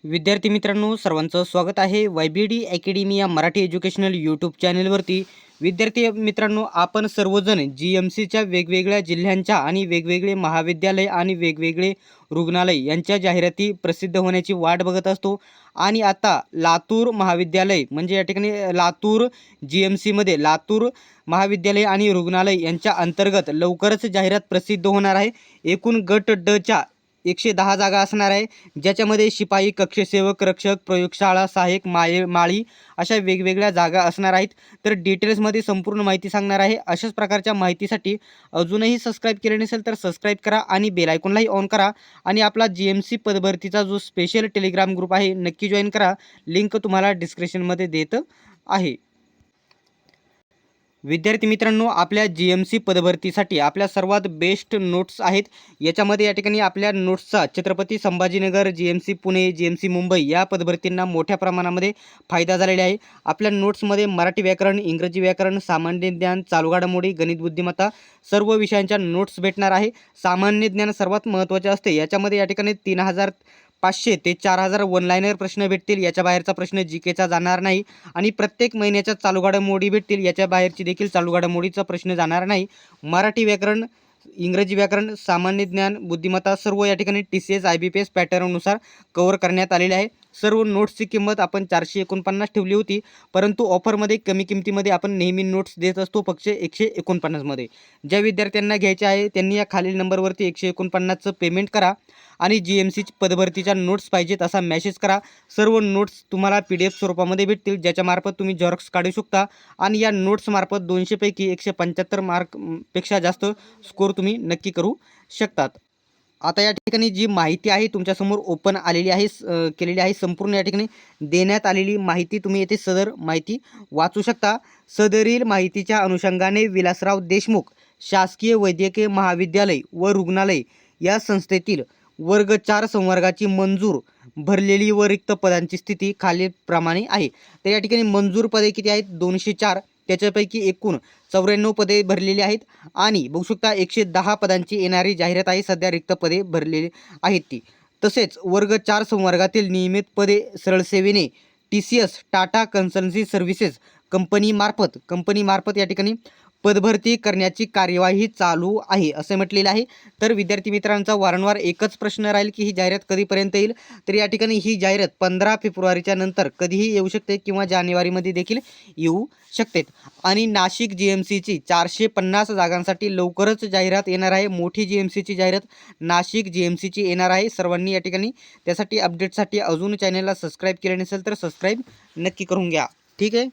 विद्यार्थी मित्रांनो, सर्वांचं स्वागत आहे YBD अकॅडमी या मराठी एज्युकेशनल यूट्यूब चॅनलवरती। विद्यार्थी मित्रांनो, आपण सर्वजण GMCच्या वेगवेगळ्या जिल्ह्यांच्या आणि वेगवेगळे महाविद्यालय आणि वेगवेगळे रुग्णालय यांच्या जाहिराती प्रसिद्ध होण्याची वाट बघत असतो। आणि आता लातूर महाविद्यालय म्हणजे या ठिकाणी लातूर GMCमध्ये लातूर महाविद्यालय आणि रुग्णालय यांच्या अंतर्गत लवकरच जाहिरात प्रसिद्ध होणार आहे। एकूण गट ड च्या 110 जागा असणार आहे, ज्याच्यामध्ये शिपाई, कक्षसेवक, रक्षक, प्रयोगशाळा सहाय्यक, माळी अशा वेगवेगळ्या जागा असणार आहेत। तर डिटेल्समध्ये संपूर्ण माहिती सांगणार आहे। अशाच प्रकारच्या माहितीसाठी अजूनही सबस्क्राईब केले नसेल तर सबस्क्राईब करा आणि बेल आयकॉनलाही ऑन करा आणि आपला GMC पदभरतीचा जो स्पेशल टेलिग्राम ग्रुप आहे नक्की जॉईन करा। लिंक तुम्हाला डिस्क्रिप्शनमध्ये देत आहे। विद्यार्थी मित्रांनो, आपल्या GMC पदभरतीसाठी आपल्या सर्वात बेस्ट नोट्स आहेत। याच्यामध्ये या ठिकाणी आपल्या नोट्सचा छत्रपती संभाजीनगर, GMC पुणे, GMC मुंबई या पदभरतींना मोठ्या प्रमाणामध्ये फायदा झालेला आहे। आपल्या नोट्समध्ये मराठी व्याकरण, इंग्रजी व्याकरण, सामान्य ज्ञान, चालू घडामोडी, गणित बुद्धिमत्ता सर्व विषयांच्या नोट्स भेटणार आहे। सामान्य ज्ञान सर्वात महत्त्वाचे असते। याच्यामध्ये या ठिकाणी 3500 ते 4000 वन लाइनर प्रश्न भेटतील। याच्या बाहेरचा प्रश्न GKचा जाणार नाही आणि प्रत्येक महिन्याच्या चालू घडामोडी भेटतील। याच्या बाहेरची देखील चालू घडामोडीचा प्रश्न जाणार नाही। मराठी व्याकरण, इंग्रजी व्याकरण, सामान्य ज्ञान, बुद्धिमत्ता सर्व या ठिकाणी TCS IBPS पॅटर्ननुसार कव्हर करण्यात आलेले आहे। सर्व नोट्सची किंमत आपण 449 ठेवली होती, परंतु ऑफरमध्ये कमी किमतीमध्ये आपण नेहमी नोट्स देत असतो फक्त 149 मध्ये। ज्या विद्यार्थ्यांना घ्यायचे आहे त्यांनी या खालील नंबरवरती 149चं पेमेंट करा आणि GMC पदभरतीच्या नोट्स पाहिजेत असा मेसेज करा। सर्व नोट्स तुम्हाला PDF स्वरूपामध्ये भेटतील, ज्याच्या मार्फत तुम्ही झेरॉक्स काढू शकता आणि या नोट्स मार्फत 200 पैकी 175 मार्क पेक्षा जास्त स्कोर तुम्ही नक्की करू शकतात। आता या ठिकाणी जी माहिती आहे तुमच्यासमोर ओपन आलेली आहे, केलेली आहे। संपूर्ण या ठिकाणी देण्यात आलेली माहिती तुम्ही येथे सदर माहिती वाचू शकता। सदरील माहितीच्या अनुषंगाने विलासराव देशमुख शासकीय वैद्यकीय महाविद्यालय व रुग्णालय या संस्थेतील वर्ग 4 संवर्गाची मंजूर भरलेली व रिक्त पदांची स्थिती खालीलप्रमाणे आहे। तर या ठिकाणी मंजूर पदे किती आहेत? 204, त्याच्यापैकी एकूण 94 पदे भरलेली आहेत आणि बघू शकता 110 पदांची येणारी जाहिरात आहे। सध्या रिक्त पदे भरलेली आहेत ती। तसेच वर्ग 4 संवर्गातील नियमित पदे सरळ सेवेने TCS टाटा कन्सल्टन्सी सर्व्हिसेस कंपनीमार्फत या ठिकाणी पदभरती करण्याची कार्यवाही चालू आहे असे म्हटलेले आहे। तर विद्यार्थी मित्रांचा वारंवार एकच प्रश्न राहील की ही जाहिरात कधीपर्यंत येईल? तर या ठिकाणी ही जाहिरात 15 फेब्रुवारीच्या नंतर कधीही येऊ शकते किंवा जानेवारीमध्ये देखील येऊ शकते। आणि नाशिक GMCची 450 जागांसाठी लवकरच जाहिरात येणार आहे। मोठी GMCची जाहिरात नाशिक GMCची येणार आहे। सर्वांनी या ठिकाणी त्यासाठी अपडेटसाठी अजून चॅनलला सबस्क्राईब केले नसेल तर सबस्क्राईब नक्की करून घ्या। ठीक आहे।